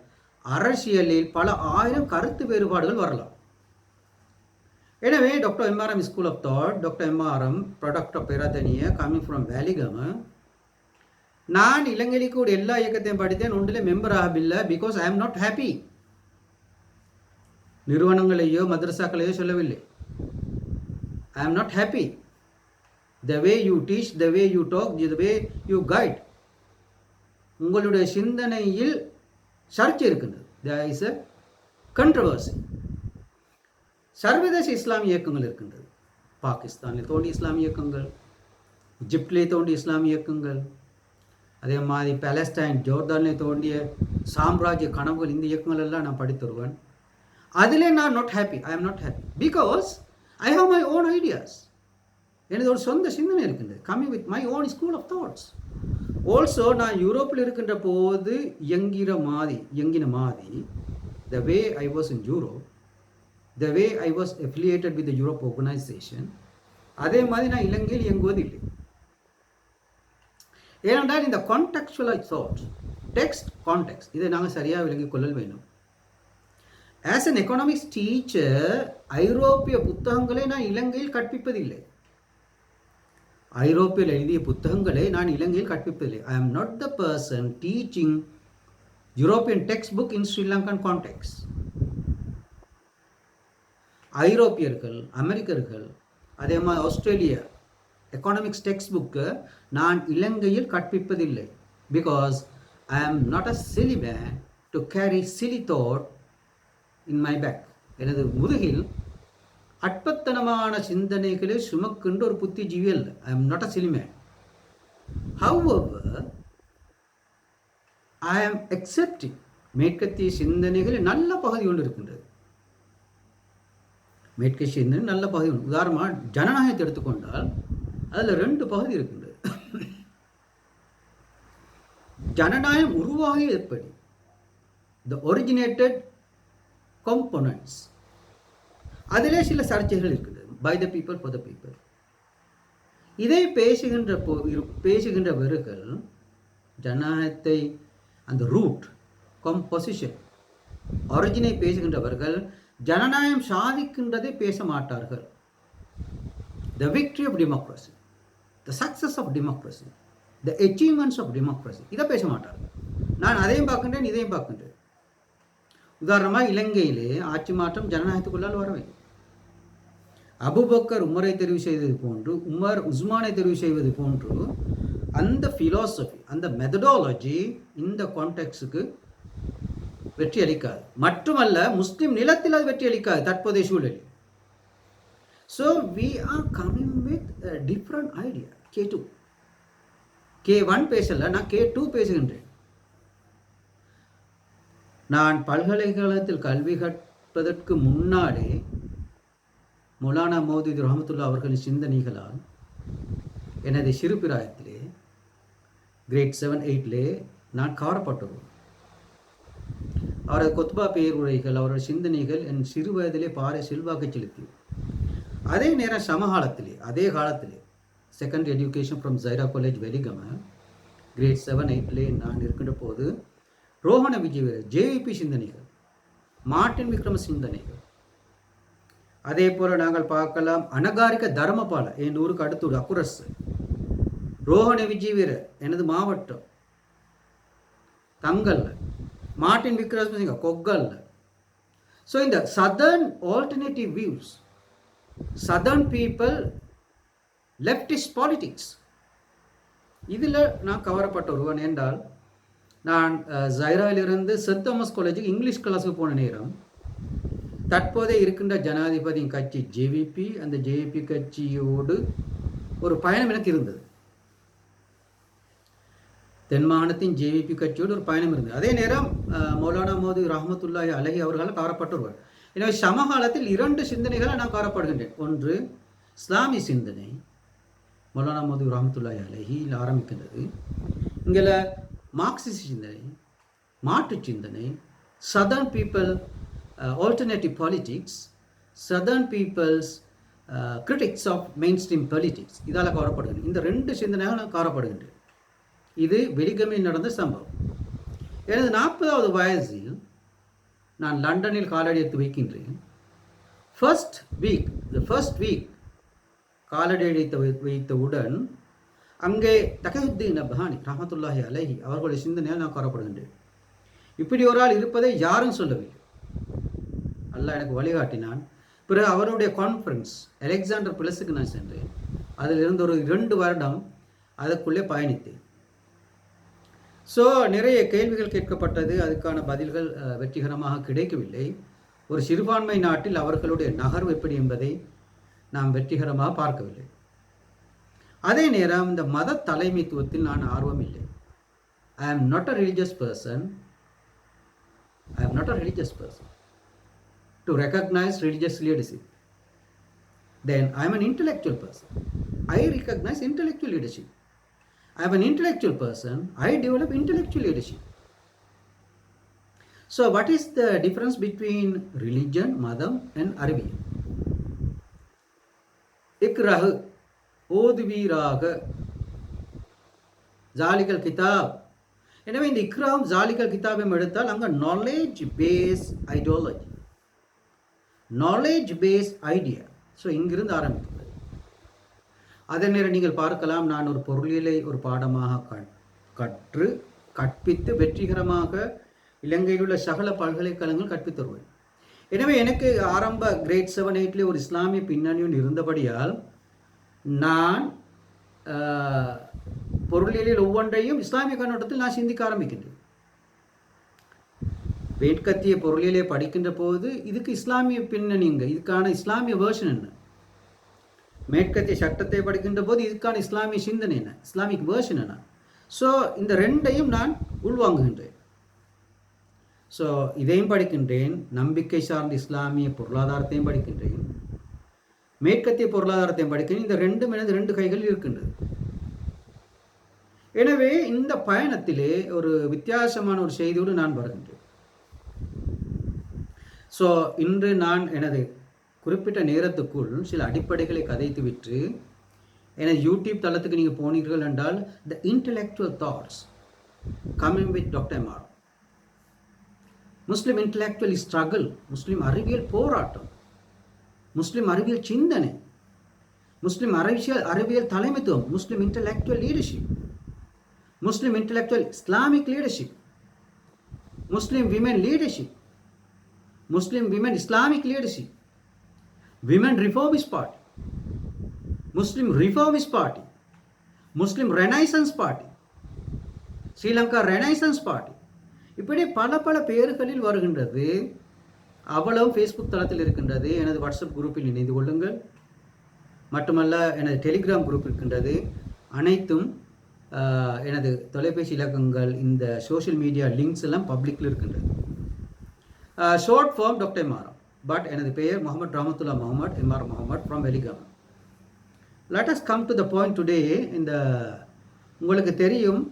அரசியலில் பல ஆயிரம் கருத்து வேறுபாடுகள் வரலாம். எனவே doctor MRM school of thought, doctor MRM product of Peradeniya coming from Weligama, நான் இலங்கையில் கூட எல்லா இயக்கத்தையும் படித்தேன், ஒன்றில் மெம்பர் ஆகவில்லை. Because I am not happy. நிறுவனங்களையோ மதரசாக்களையோ சொல்லவில்லை. I am not happy. The way you teach, the way you talk, the way you guide, உங்களுடைய சிந்தனையில் சர்ச்சை இருக்கின்றது. There is a controversy. சர்வதேச இஸ்லாமிய இயக்கங்கள் இருக்கின்றது. பாகிஸ்தானில் தோன்றிய இஸ்லாமிய இயக்கங்கள், இஜிப்டிலே தோன்றிய இஸ்லாமிய இயக்கங்கள், அதே மாதிரி பாலஸ்டைன் ஜோர்டானில் தோன்றிய சாம்ராஜ்ய கனவுகள், இந்த இயக்கங்கள் எல்லாம் நான் படித்து வருவேன். அதிலே நான் not happy. I am not happy because I have my own ideas. எனது ஒரு சொந்த சிந்தனை இருக்கின்றது. Coming with my own school of thoughts. Also நான் யூரோப்பில் இருக்கின்ற போது இயங்கின மாதிரி, the way I was in Europe, the way I was affiliated with the Europe organisation, அதே மாதிரி நான் இலங்கையில் இயங்குவதில்லை. ஏனென்றால் இந்த கான்டெக்சுவல் தாட், டெக்ஸ்ட் கான்டெக்ஸ்ட், இதை நாங்கள் சரியாக விளங்கிக் கொள்ள வேண்டும். ஆஸ் அன் எக்கனாமிக்ஸ் டீச்சர் ஐரோப்பிய புத்தகங்களை நான் இலங்கையில் கற்பிப்பதில்லை. ஐரோப்பியில் எழுதிய புத்தகங்களை நான் இலங்கையில் கற்பிப்பதில்லை. I am not the person teaching European textbook in Sri Lankan context. ஐரோப்பியர்கள், அமெரிக்கர்கள், அதே மாதிரி ஆஸ்திரேலியா எக்கனாமிக்ஸ் டெக்ஸ்ட் புக்கு நான் இலங்கையில் கற்பிப்பதில்லை. Because I am not a silly man to carry silly thought in my back. எனது முதுகில் அற்பத்தனமான சிந்தனைகளை சுமக்கின்ற ஒரு புத்திஜீவி அல்ல. I am not a silly man. However I am accepting மேற்கத்திய சிந்தனைகளில் நல்ல பகுதி ஒன்று இருக்கின்றது. மேற்கத்திய சிந்தனை நல்ல பகுதி ஒன்று. உதாரணமாக ஜனநாயகத்தை எடுத்துக்கொண்டால் அதில் 2 பகுதி இருக்கின்றது. ஜனநாயகம் உருவாகிய எப்படி? The originated components. அதிலே சில சர்ச்சைகள் இருக்குது. By the people for the people. இதை பேசுகின்றவர்கள் ஜனநாயகத்தை அந்த ரூட் கம்போசிஷன் ஒரிஜினை பேசுகின்றவர்கள் ஜனநாயகம் சாதிக்கின்றதை பேச மாட்டார்கள். The victory of democracy, the success of democracy, the achievements of democracy, இதை பேச மாட்டார்கள். நான் அதையும் பார்க்கின்றேன், இதையும் பார்க்கின்றேன். உதாரணமாக இலங்கையிலே ஆட்சி மாற்றம் ஜனநாயகத்துக்குள்ளால் வரவில்லை. அபுபக்கர் உமரை தெரிவு செய்தது போன்று, உமர் உஸ்மானை தெரிவு செய்வது போன்று அந்த ஃபிலாசபி, அந்த மெத்தடாலஜி இந்த கான்டெக்ஸுக்கு வெற்றி அளிக்காது. மட்டுமல்ல, முஸ்லிம் நிலத்தில் அது வெற்றி அளிக்காது தற்போதைய சூழலில். So we are coming with different idea. K2 K1 பேசல, நான் K2 பேசுகின்றேன். நான் பல்கலைக்கழகத்தில் கல்வி கற்பதற்கு முன்னாடி மௌலானா மௌதூதி ரஹமத்துல்லா அவர்களின் சிந்தனைகளால் எனது சிறுபிராயத்திலே கிரேட் 7, 8 நான் கவரப்பட்டுள்ளேன். அவரது கொத்பா பேருரைகள், அவரது சிந்தனைகள் என் சிறு வயதிலே பாறை செல்வாக்கு செலுத்தி. அதே நேரம் சமகாலத்திலே, அதே காலத்திலே secondary education from Zahira college Weligama grade 7, 8 நான் இருக்கின்ற போது ரோஹண விஜயவீர ஜேவிபி சிந்தனைகள், மார்ட்டின் விக்ரம சிந்தனைகள், அதே போல நாங்கள் பார்க்கலாம் அனகாரிக தர்மபால என் ஊருக்கு அடுத்து அக்குரஸ், ரோஹண விஜயவீர எனது மாவட்டம் தங்கல்ல, மார்ட்டின் விக்ரமசிங்க கொக்கல்ல. ஸோ இந்த southern alternative views, southern people, leftist politics, இதில் நான் கவரப்பட்ட ஒருவன். என்றால் நான் ஜைராவிலிருந்து சென்ட் தாமஸ் காலேஜுக்கு இங்கிலீஷ் கிளாஸுக்கு போன நேரம் தற்போதைய இருக்கின்ற ஜனாதிபதியின் கட்சி ஜேவிபி, அந்த ஜேவிபி கட்சியோடு ஒரு பயணம் எனக்கு இருந்தது. தென் மாகாணத்தின் ஜேவிபி கட்சியோடு ஒரு பயணம் இருந்தது. அதே நேரம் மௌலானா மௌதூதி ரஹமத்துல்லாஹி அலைஹி அவர்களால் கவரப்பட்டவர். எனவே சமகாலத்தில் 2 சிந்தனைகளை நான் கவரப்படுகின்றேன். ஒன்று இஸ்லாமிய சிந்தனை, மௌலானா மௌதூதி ரஹமத்துல்லாஹி அலைஹியில் ஆரம்பிக்கின்றது. இங்கே மார்க்சிஸ்ட் சிந்தனை, மாற்று சிந்தனை, southern people alternative politics, southern people's critics of main stream politics, இதால் கவரப்படுகின்றேன். இந்த 2 சிந்தனையாக நான் கவரப்படுகின்றேன். இது வெலிகமையில் நடந்த சம்பவம். எனது 40வது வயதில் நான் லண்டனில் காலடி எடுத்து வைக்கின்றேன். ஃபர்ஸ்ட் வீக் காலடி எடுத்து வைத்தவுடன் அங்கே தகையுத்தீன் அப்ஹானி ரஹமத்துல்லாஹி அலைஹி அவர்களுடைய சிந்தனையால் நான் கவரப்படுகின்றேன். இப்படி ஒரு ஆள் இருப்பதை யாரும் சொல்லவில்லை. அல்லாஹ் எனக்கு வழிகாட்டினான். பிறகு அவருடைய கான்ஃபரன்ஸ் அலெக்சாண்டர் பிளஸுக்கு நான் சென்றேன். அதிலிருந்து ஒரு 2 வருடம் அதற்குள்ளே பயணித்தேன். ஸோ நிறைய கேள்விகள் கேட்கப்பட்டது, அதுக்கான பதில்கள் வெற்றிகரமாக கிடைக்கவில்லை. ஒரு சிறுபான்மை நாட்டில் அவர்களுடைய நகர்வு எப்படி என்பதை நாம் வெற்றிகரமாக பார்க்கவில்லை. அதே நேரம் இந்த மத தலைமைத்துவத்தில் நான் ஆர்வம் இல்லை. I am not a religious person to recognise religious leadership. Then I am an intellectual person. I recognize intellectual leadership. I am an intellectual person. I develop intellectual leadership. So what is the difference between religion, madam and அறிவியல்? இக்ரஹ் ஓதுவீராக ஜாலிகல் கிதாப். எனவே இந்த இக்ராம் ஜாலிகல் கிதாபையும் எடுத்தால் அங்கே knowledge base ideology, knowledge base idea. So இங்கிருந்து ஆரம்பிக்கிறது. அதே நேரம் நீங்கள் பார்க்கலாம், நான் ஒரு பொருளியலை ஒரு பாடமாக கற்பித்து வெற்றிகரமாக இலங்கையில் உள்ள சகல பல்கலைக்கழகங்கள் கற்பித்து வருவேன். எனவே எனக்கு ஆரம்ப கிரேட் 7, 8 ஒரு இஸ்லாமிய பின்னணியும் இருந்தபடியால் நான் பொருளியலில் ஒவ்வொன்றையும் இஸ்லாமிய கண்ணோட்டத்தில் நான் சிந்திக்க ஆரம்பிக்கின்றேன். மேற்கத்திய பொருளியலை படிக்கின்ற போது இதுக்கு இஸ்லாமிய பின்னணிங்க, இதுக்கான இஸ்லாமிய வேர்ஷன் என்ன, மேற்கத்திய சட்டத்தை படிக்கின்ற போது இதுக்கான இஸ்லாமிய சிந்தனை என்ன, இஸ்லாமிக் வேர்ஷன் என்ன. ஸோ இந்த ரெண்டையும் நான் உள்வாங்குகின்றேன். ஸோ இதையும் படிக்கின்றேன், நம்பிக்கை சார்ந்த இஸ்லாமிய பொருளாதாரத்தையும் படிக்கின்றேன், மேற்கத்திய பொருளாதாரத்தையும் படிக்கிறேன். இந்த ரெண்டும் எனது 2 கைகள் இருக்கின்றது. எனவே இந்த பயணத்திலே ஒரு வித்தியாசமான ஒரு செய்தியோடு நான் வருகின்றேன். ஸோ இன்று நான் எனது குறிப்பிட்ட நேரத்துக்குள் சில அடிப்படைகளை கதைத்து விட்டு எனது யூடியூப் தளத்துக்கு நீங்கள் போனீர்கள் என்றால் the intellectual thoughts coming with doctor MR, Muslim intellectual struggle, Muslim அறிவியல் போராட்டம், முஸ்லிம் அறிவியல் சிந்தனை, முஸ்லிம் அறிவியல் தலைமைத்துவம், Muslim intellectual leadership, Muslim intellectual Islamic leadership, Muslim women leadership, Muslim women Islamic leadership, women reformist party, Muslim reformist party, Muslim renaissance party, Sri Lanka renaissance party, இப்படி பல பல பெயர்களில் வருகின்றது. அவ்வளவு ஃபேஸ்புக் தளத்தில் இருக்கின்றது. எனது வாட்ஸ்அப் குரூப்பில் இணைந்து கொள்ளுங்கள். மட்டுமல்ல, எனது டெலிகிராம் குரூப் இருக்கின்றது. அனைத்தும் எனது தொலைபேசி இலக்கங்கள், இந்த சோஷியல் மீடியா லிங்க்ஸ் எல்லாம் பப்ளிக்கில் இருக்கின்றது. Short form doctor MR, but எனது பெயர் Mohammed Rahmathullah Mohammed MR Mohammed from Weligama. Let us come to the point today. இந்த உங்களுக்கு தெரியும்,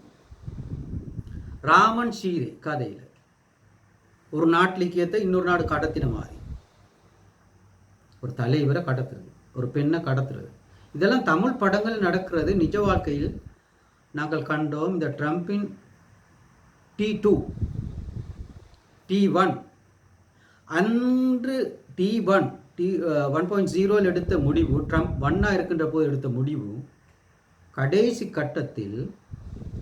ராமன் சீதை கதையில் ஒரு நாட்டிலிக்கியத்தை இன்னொரு நாடு கடத்தின மாதிரி, ஒரு தலைவரை கடத்துறது, ஒரு பெண்ணை கடத்துறது, இதெல்லாம் தமிழ் படங்கள் நடக்கிறது. நிஜ வாழ்க்கையில் நாங்கள் கண்டோம். இந்த ட்ரம்பின் T2 T1 அன்று T1 1.0 எடுத்த முடிவு, ட்ரம்ப் 1 இருக்கின்ற போது எடுத்த முடிவு, கடைசி கட்டத்தில்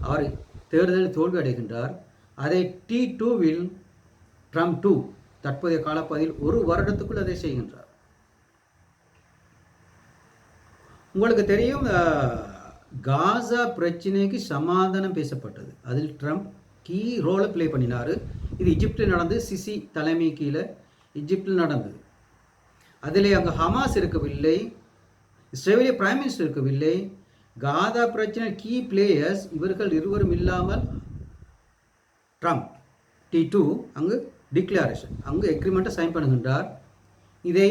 அவர் தேர்தலில் தோல்வி அடைகின்றார். அதை T2வில் ட்ரம்ப் 2 தற்போதைய காலப்பகுதியில் 1 வருடத்துக்குள் அதை செய்கின்றார். உங்களுக்கு தெரியும், காசா பிரச்சனைக்கு சமாதானம் பேசப்பட்டது. அதில் ட்ரம்ப் கீ ரோலை பிளே பண்ணினார். இது எகிப்தில் நடந்தது, சிசி தலைமை கீழே எகிப்தில் நடந்தது. அதிலே அங்கே ஹமாஸ் இருக்கவில்லை, இஸ்ரேலிய பிரைம் மினிஸ்டர் இருக்கவில்லை. காசா பிரச்சனை கீ பிளேயர்ஸ் இவர்கள் இருவரும் இல்லாமல் ட்ரம்ப் T2 அங்கு டிக்ளரேஷன், அங்கு எக்ரிமெண்ட்டை சைன் பண்ணுகின்றார். இதை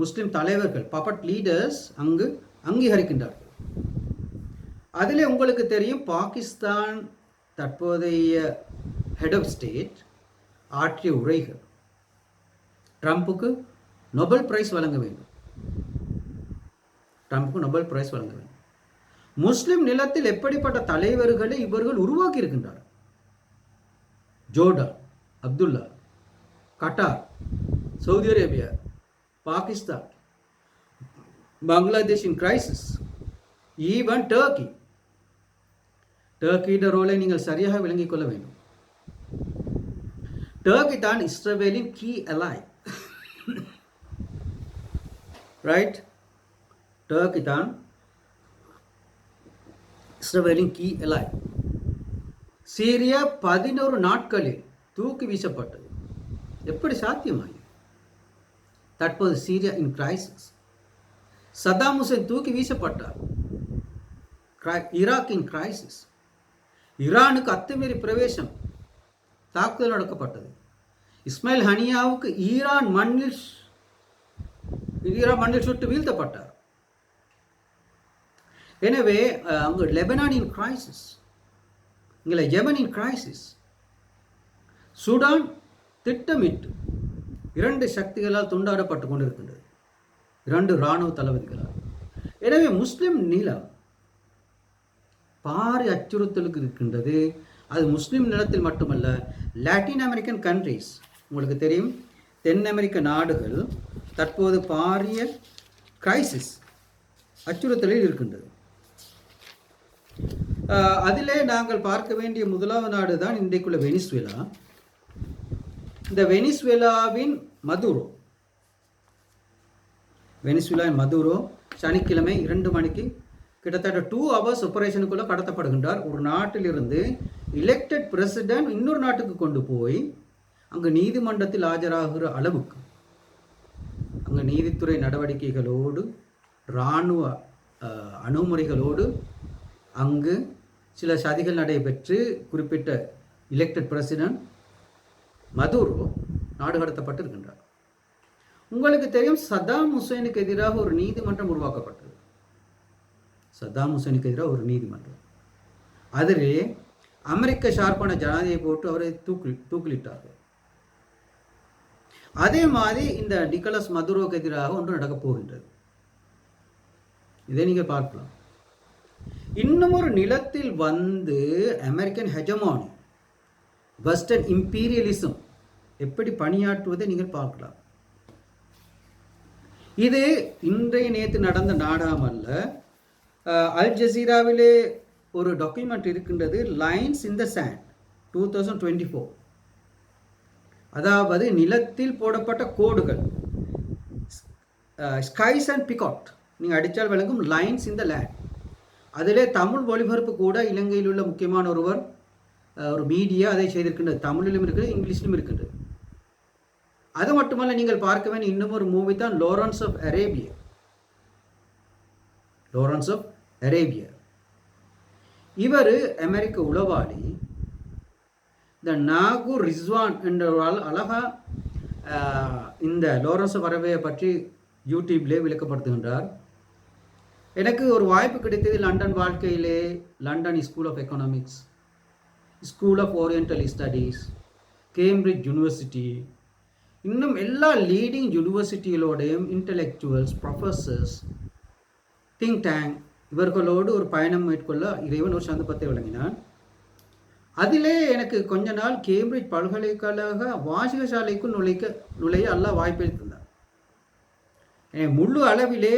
முஸ்லிம் தலைவர்கள், பப்பட் லீடர்ஸ் அங்கு அங்கீகரிக்கின்றார்கள். அதில் உங்களுக்கு தெரியும், பாகிஸ்தான் தற்போதைய ஹெட் ஆஃப் ஸ்டேட் ஆற்றிய உரைகள் ட்ரம்புக்கு நோபல் பிரைஸ் வழங்க வேண்டும், ட்ரம்புக்கு நோபல் பிரைஸ் வழங்க வேண்டும். முஸ்லிம் நிலத்தில் எப்படிப்பட்ட தலைவர்களை இவர்கள் உருவாக்கி இருக்கின்றார். Jordan, Abdullah, Qatar, Saudi Arabia, Pakistan, பங்களாதேஷின் கிரைசிஸ், ஈவன் டர்க்கி. டர்க்கியோட ரோலை நீங்கள் சரியாக விளங்கிக் கொள்ள வேண்டும். டர்க்கி தான் இஸ்ரேலின் கீ அலாய், ரைட்? டர்க்கி தான் இஸ்ரேலின் கீ அலாய். சீரியா 11 நாட்களில் தூக்கி வீசப்பட்டது. எப்படி சாத்தியமாயி? தற்போது சீரியா இன் கிரைசிஸ். சதாம் ஹுசேன் தூக்கி வீசப்பட்டார். ஈராக் இன் கிரைசிஸ். ஈரானுக்கு அத்துமீறி பிரவேசம், தாக்குதல் நடக்கப்பட்டது. இஸ்மாயில் ஹனியாவுக்கு ஈரான் மண்ணில் சுட்டு வீழ்த்தப்பட்டார். எனவே அங்கு லெபனானின் கிரைசிஸ், இங்கே யெமனின் கிரைசிஸ். சூடான் திட்டமிட்டு 2 சக்திகளால் துண்டாடப்பட்டு கொண்டிருக்கின்றது, 2 இராணுவ தளபதிகளால். எனவே முஸ்லிம் நிலம் பாரி அச்சுறுத்தலுக்கு இருக்கின்றது. அது முஸ்லிம் நிலத்தில் மட்டுமல்ல, லாட்டின் அமெரிக்கன் கண்ட்ரீஸ், உங்களுக்கு தெரியும், தென் அமெரிக்க நாடுகள் தற்போது பாரிய கிரைசிஸ் அச்சுறுத்தலில் இருக்கின்றது. அதிலே நாங்கள் பார்க்க வேண்டிய முதலாவது நாடு தான் இன்றைக்குள்ள வெனிசுவேலா. இந்த வெனிசுவேலாவின் மதுரோ சனிக்கிழமை 2 மணிக்கு கிட்டத்தட்ட 2 hours ஆபரேஷனுக்குள்ளே கடத்தப்படுகின்றார். ஒரு நாட்டிலிருந்து எலெக்டட் பிரசிடென்ட் இன்னொரு நாட்டுக்கு கொண்டு போய் அங்கு நீதிமன்றத்தில் ஆஜராகிற அளவுக்கு அங்கே நீதித்துறை நடவடிக்கைகளோடு இராணுவ அணுகுமுறைகளோடு அங்கு சில சதிகள் நடைபெற்று குறிப்பிட்ட எலெக்டட் பிரசிடென்ட் மதுரோ நாடு கடத்தப்பட்டிருக்கின்றார். உங்களுக்கு தெரியும், சதாம் ஹுசைனுக்கு எதிராக ஒரு நீதிமன்றம் உருவாக்கப்பட்டது. அதிலே அமெரிக்க ஷார்ப்பான ஜனாதிபதியை போட்டு அவரை தூக்கிலிட்டார்கள். அதே மாதிரி இந்த நிக்கோலஸ் மதுரோவுக்கு எதிராக ஒன்று நடக்கப் போகின்றது. இதை நீங்கள் பார்க்கலாம். இன்னும் ஒரு நிலத்தில் வந்து அமெரிக்கன் ஹெஜமானி, வெஸ்டர்ன் இம்பீரியலிசம் எப்படி பணியாற்றுவதை நீங்கள் பார்க்கலாம். இது இன்றைய நேற்று நடந்த நாடாமல்ல. அல் ஜசீராவிலே ஒரு டாக்குமெண்ட் இருக்கின்றது, லைன்ஸ் இன் த சாண்ட் 2024. அதாவது நிலத்தில் போடப்பட்ட கோடுகள், ஸ்கைஸ் அண்ட் பிகாட், நீங்கள் அடித்தால் விளங்கும் லைன்ஸ் இன் த லேண்ட். அதிலே தமிழ் ஒளிபரப்பு கூட இலங்கையில் உள்ள முக்கியமான ஒரு மீடியா அதை செய்திருக்கின்றது. தமிழிலும் இருக்குது, இங்கிலீஷிலும் இருக்கின்றது. அது மட்டுமல்ல, நீங்கள் பார்க்க வேண்டிய இன்னும் ஒரு மூவி தான் லாரன்ஸ் ஆஃப் அரேபியா. இவர் அமெரிக்க உளவாளி. இந்த நாகூர் ரிஸ்வான் என்றவரால் அழகா இந்த லாரன்ஸ் ஆஃப் அரேபியா பற்றி யூடியூப்லேயே விளக்கப்படுத்துகின்றார். எனக்கு ஒரு வாய்ப்பு கிடைத்தது லண்டன் வாழ்க்கையிலே. London school of economics, school of oriental studies, Cambridge university, இன்னும் எல்லா லீடிங் யூனிவர்சிட்டிகளோடையும் இன்டலெக்சுவல்ஸ், ப்ரொஃபஸர்ஸ், திங்க் டேங்க் இவர்களோடு ஒரு பயணம் மேற்கொள்ள இறைவன் ஒரு சந்தர்ப்பத்தை வழங்கினான். அதிலே எனக்கு கொஞ்ச நாள் கேம்பிரிட்ஜ் பல்கலைக்கழக வாசிகசாலைக்குள் நுழைய அல்லாஹ் வாய்ப்பளித்திருந்தார். முழு அளவிலே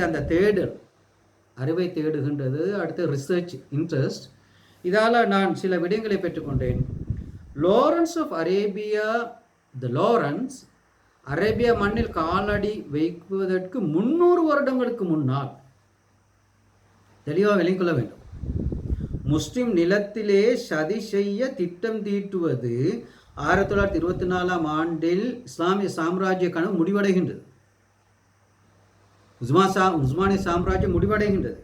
அந்த தேடல், அறிவை தேடுகின்றது, அடுத்து ரிசர்ச் இன்ட்ரெஸ்ட், இதால் நான் சில விடயங்களை பெற்றுக்கொண்டேன். Lawrence of Arabia, Lawrence Arabia மண்ணில் காலடி வைப்பதற்கு 300 வருடங்களுக்கு முன்னால், தெளிவாக விளங்கிக்கொள்ள வேண்டும், முஸ்லிம் நிலத்திலே சதி செய்ய திட்டம் தீட்டுவது 1924ஆம் ஆண்டில் இஸ்லாமிய சாம்ராஜ்ய கனவு முடிவடைகின்றது. உஸ்மானிய சாம்ராஜ்யம் முடிவடைகின்றது.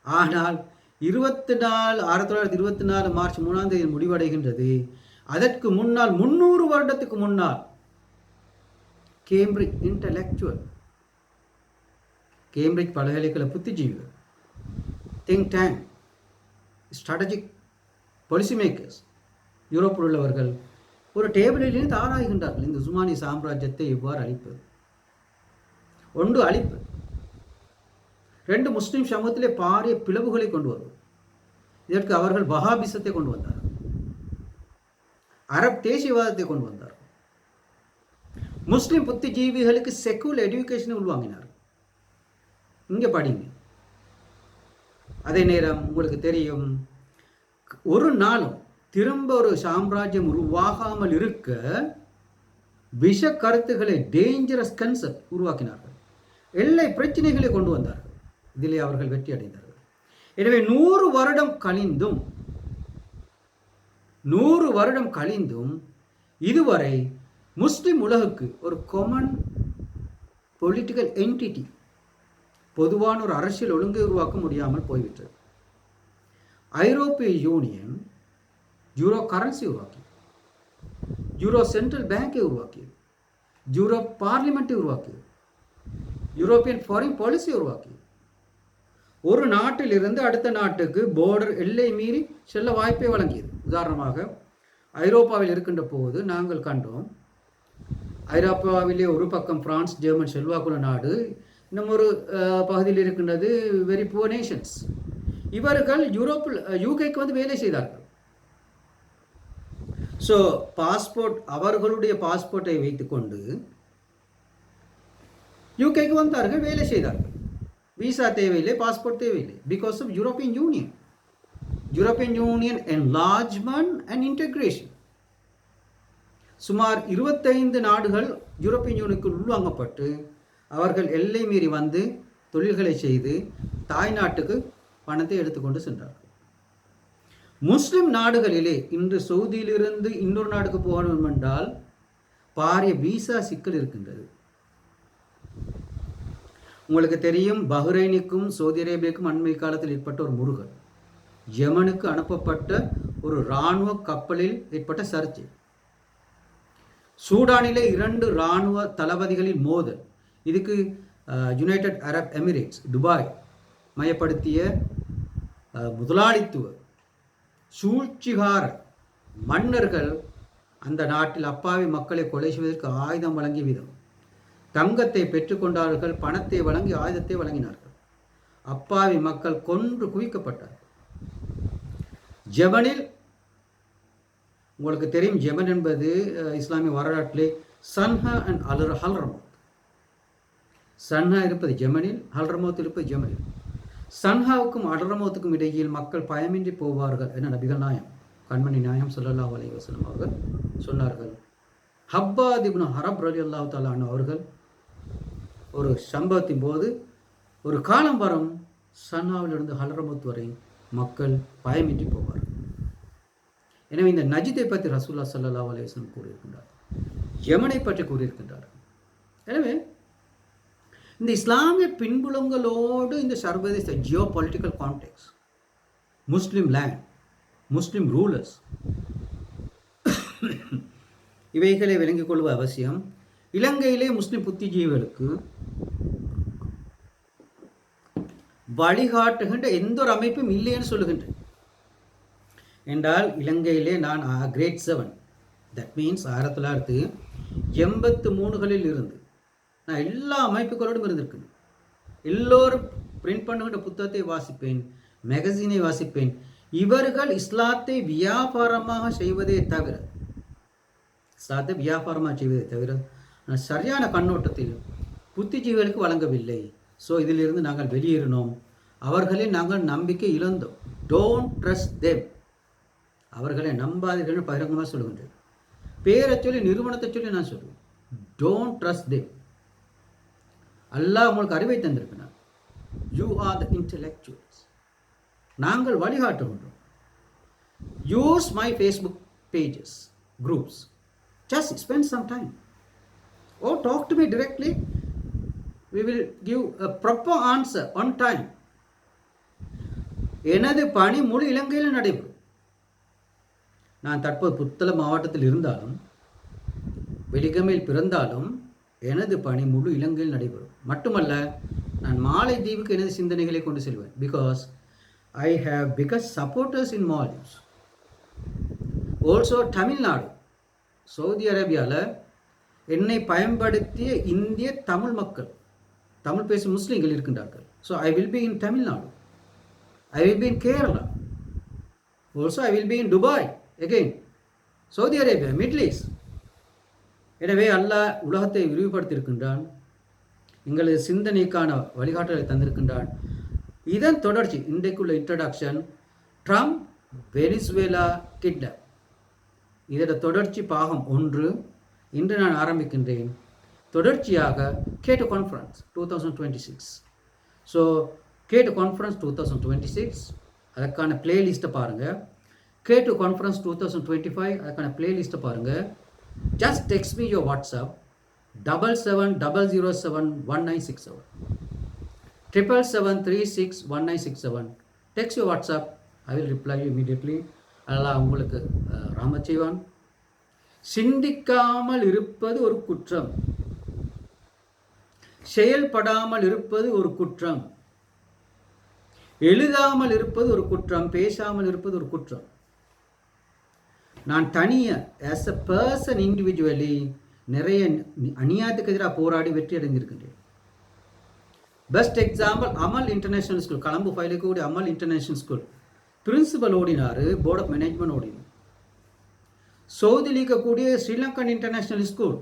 ஆனால் 1924 மார்ச் 3ஆம் தேதி முடிவடைகின்றது. அதற்கு முன்னால் 300 வருடத்துக்கு முன்னால் கேம்பிரிட்ஜ் இன்டலெக்சுவல், கேம்பிரிட்ஜ் பல்கலைக்கழக புத்திஜீவிகள், think tank, strategic policy makers, யூரோப்பில் உள்ளவர்கள் ஒரு டேபிளிலிருந்து ஆராய்கின்றார்கள் இந்த உஸ்மானிய சாம்ராஜ்யத்தை எவ்வாறு அழிப்பது. ஒன்று அழிப்பு, 2 முஸ்லிம் சமூகத்திலே பாரிய பிளவுகளை கொண்டு வருவது. இதற்கு அவர்கள் வஹாபிசத்தை கொண்டு வந்தார்கள், அரப் தேசியவாதத்தை கொண்டு வந்தார்கள், முஸ்லிம் புத்திஜீவிகளுக்கு செக்குலர் எஜுகேஷனை உள்வாங்கினார். இங்கே படிங்க. அதே நேரம் உங்களுக்கு தெரியும், ஒரு நாளும் திரும்ப ஒரு சாம்ராஜ்யம் உருவாகாமல் இருக்க விஷ கருத்துக்களை, டேஞ்சரஸ் கன்செப்ட் உருவாக்கினார்கள். எல்லை பிரச்சனைகளை கொண்டு வந்தார்கள். இதிலே அவர்கள் வெற்றி அடைந்தார்கள். எனவே 100 வருடம் கழிந்தும் இதுவரை முஸ்லிம் உலகுக்கு ஒரு காமன் பொலிட்டிக்கல் என்டிட்டி, பொதுவான ஒரு அரசியல் ஒழுங்கை உருவாக்க முடியாமல் போய்விட்டது. ஐரோப்பிய யூனியன் யூரோ கரன்சி உருவாக்கி, யூரோ சென்ட்ரல் பேங்கை உருவாக்கியது, யூரோ பார்லிமெண்ட்டை உருவாக்கியது, யூரோப்பியன் ஃபாரின் பாலிசி உருவாக்கியது. ஒரு நாட்டிலிருந்து அடுத்த நாட்டுக்கு போர்டர் எல்லை மீறி செல்ல வாய்ப்பை வழங்கியது. உதாரணமாக ஐரோப்பாவில் இருக்கின்ற போது நாங்கள் கண்டோம், ஐரோப்பாவிலே ஒரு பக்கம் பிரான்ஸ், ஜெர்மன் செல்வாக்குள்ள நாடு, இன்னும் ஒரு பகுதியில் இருக்கின்றது வெரி புவர் நேஷன்ஸ். இவர்கள் யூகேக்கு வந்து வேலை செய்தார்கள். ஸோ அவர்களுடைய பாஸ்போர்ட்டை வைத்துக்கொண்டு யூகேக்கு வந்தார்கள், வேலை செய்தார்கள். விசா தேவையில்லை, பாஸ்போர்ட் தேவையில்லை. Because of European Union enlargement and integration. சுமார் 25 நாடுகள் யூரோப்பியன் யூனியனுக்குள் உள்வாங்கப்பட்டு அவர்கள் எல்லை மீறி வந்து தொழில்களை செய்து தாய் நாட்டுக்கு பணத்தை எடுத்துக்கொண்டு சென்றார்கள். முஸ்லிம் நாடுகளிலே இன்று சவுதியிலிருந்து இன்னொரு நாடுக்கு போக வேண்டும் என்றால் பாரிய விசா சிக்கல் இருக்கின்றது. உங்களுக்கு தெரியும், பஹ்ரைனுக்கும் சவுதி அரேபியாவுக்கும் அண்மை காலத்தில் ஏற்பட்ட ஒரு முருகல், யமனுக்கு அனுப்பப்பட்ட ஒரு இராணுவ கப்பலில் ஏற்பட்ட சர்ச்சை, சூடானிலே 2 இராணுவ தளபதிகளின் மோதல், இதுக்கு யுனைடெட் அரப் எமிரேட்ஸ் துபாய் மையப்படுத்திய முதலாளித்துவ சூழ்ச்சிகார மன்னர்கள் அந்த நாட்டில் அப்பாவி மக்களை கொலை செய்வதற்கு ஆயுதம் வழங்கிய விதம், தங்கத்தை பெற்றுக்கொண்டார்கள், பணத்தை வழங்கி ஆயுதத்தை வழங்கினார்கள், அப்பாவி மக்கள் கொன்று குவிக்கப்பட்டார்கள். ஜெமனில் உங்களுக்கு தெரியும், ஜெமன் என்பது இஸ்லாமிய வரலாற்றிலே சன்ஹா அண்ட் ஹல்ரமோத். சன்ஹா இருப்பது ஜெமனில், ஹல்ரமோத் இருப்பது ஜெமனில். சன்ஹாவுக்கும் அல்ரமோத்துக்கும் இடையில் மக்கள் பயமின்றி போவார்கள் என நபிகள் நாயம் கண்மணி நாயம் ஸல்லல்லாஹு அலைஹி வஸல்லம் அவர்கள் சொன்னார்கள். ஹப்பாத் இப்னு ஹரப் ரலியல்லாஹு தஆலா அன்ஹு அவர்கள் ஒரு சம்பவத்தின் போது ஒரு காலம் வரும் சன்ஹாவிலிருந்து ஹல்ரமோத் வரை மக்கள் பயமின்றி போவார்கள். எனவே இந்த நஜிதை பற்றி ரசூலுல்லாஹி ஸல்லல்லாஹு அலைஹி வஸல்லம் கூறியிருக்கின்றார், யமனை பற்றி கூறியிருக்கின்றார். எனவே இந்த இஸ்லாமிய பின்புலங்களோடு இந்த சர்வதேச ஜியோ பொலிட்டிக்கல் கான்டெக்ஸ், முஸ்லிம் லேண்ட், முஸ்லிம் ரூலர்ஸ், இவைகளை விளங்கிக் கொள்வது அவசியம். இலங்கையிலே முஸ்லிம் புத்திஜீவிகளுக்கு வழிகாட்டுகின்ற எந்த ஒரு அமைப்பும் இல்லைன்னு சொல்லுகின்றேன். என்றால் இலங்கையிலே நான் கிரேட் 7, தட் மீன்ஸ் 1983களில் இருந்து நான் எல்லா அமைப்புகளோடும் இருந்திருக்கேன். எல்லோரும் பிரிண்ட் பண்ணுகின்ற புத்தகத்தை வாசிப்பேன், மேகசினை வாசிப்பேன். இவர்கள் இஸ்லாத்தை வியாபாரமாக செய்வதே தவிர சரியான கண்ணோட்டத்தில் புத்திஜீவிகளுக்கு வழங்கவில்லை. ஸோ இதிலிருந்து நாங்கள் வெளியேறினோம். அவர்களை நாங்கள் நம்பிக்கை இழந்தோம். Don't trust them. அவர்களை நம்பாதீர்கள் பகிரங்கமாக சொல்லுகின்றேன். பேரை சொல்லி நிறுவனத்தை சொல்லி நான் சொல்லுவேன், டோன்ட் ட்ரஸ்ட் தெம். அல்லாஹ் உங்களுக்கு அறிவை தந்திருக்கிறார். You are the intellectuals. நாங்கள் வழிகாட்டுகின்றோம். Use my Facebook pages, groups. Just spend some time. Or talk to me directly. We will give a proper answer on time. எனது பணி முழு இலங்கையில் நடைபெறும். நான் தற்போது புத்தளம் மாவட்டத்தில் இருந்தாலும், வெலிகமையில் பிறந்தாலும் எனது பணி முழு இலங்கையில் நடைபெறும். மட்டுமல்ல, நான் மாலைதீவுக்கு எனது சிந்தனைகளை கொண்டு செல்வேன். Because I have biggest supporters in Maldives. Also Tamil Nadu, Saudi அரேபியாவில் என்னை பயன்படுத்திய இந்திய தமிழ் மக்கள், தமிழ் பேசும் முஸ்லீம்கள் இருக்கின்றார்கள். So I will be in Tamil Nadu, I will be in Kerala, also I will be in Dubai, again Saudi Arabia, Middle East. எனவே அல்லாஹ் உலகத்தை விரிவுபடுத்தியிருக்கின்றான், எங்களது சிந்தனைக்கான வழிகாட்டலை தந்திருக்கின்றான். இதன் தொடர்ச்சி இன்றைக்குள்ள இன்ட்ரடக்ஷன், ட்ரம்ப் வெனிசுவேலா கிட்னாப், இதோட தொடர்ச்சி பாகம் 1 இன்று நான் ஆரம்பிக்கின்றேன். தொடர்ச்சியாக கேட்டு கான்ஃபரன்ஸ் 2026. ஸோ கேட்டு கான்ஃபரன்ஸ் 2026 அதற்கான பிளேலிஸ்ட்டை பாருங்கள். கேட்டு கான்ஃபரன்ஸ் 2025 அதுக்கான பிளேலிஸ்ட்டை பாருங்கள். Just text me your WhatsApp 7700071967 777361967. Text your WhatsApp, I will reply you immediately. அதெல்லாம் உங்களுக்கு ரஹ்மத் செய்வான். சிந்திக்காமல் இருப்பது ஒரு குற்றம், செயல்படாமல் இருப்பது ஒரு குற்றம், எழுதாமல் இருப்பது ஒரு குற்றம், பேசாமல் இருப்பது ஒரு குற்றம். நான் தனியாக ஆஸ் அ பர்சன் இண்டிவிஜுவலி நிறைய அநியாயத்துக்கு எதிராக போராடி வெற்றி அடைந்திருக்கின்றேன். பெஸ்ட் எக்ஸாம்பிள் அமல் இன்டர்நேஷனல் ஸ்கூல், கலம்பு ஃபைலுக்கு அமல் இன்டர்நேஷனல் ஸ்கூல் பிரின்சிபல் ஓடினார், போர்ட் ஆஃப் மேனேஜ்மெண்ட் ஓடினார். சவுதியில் இருக்கக்கூடிய ஸ்ரீலங்கன் இன்டர்நேஷனல் ஸ்கூல்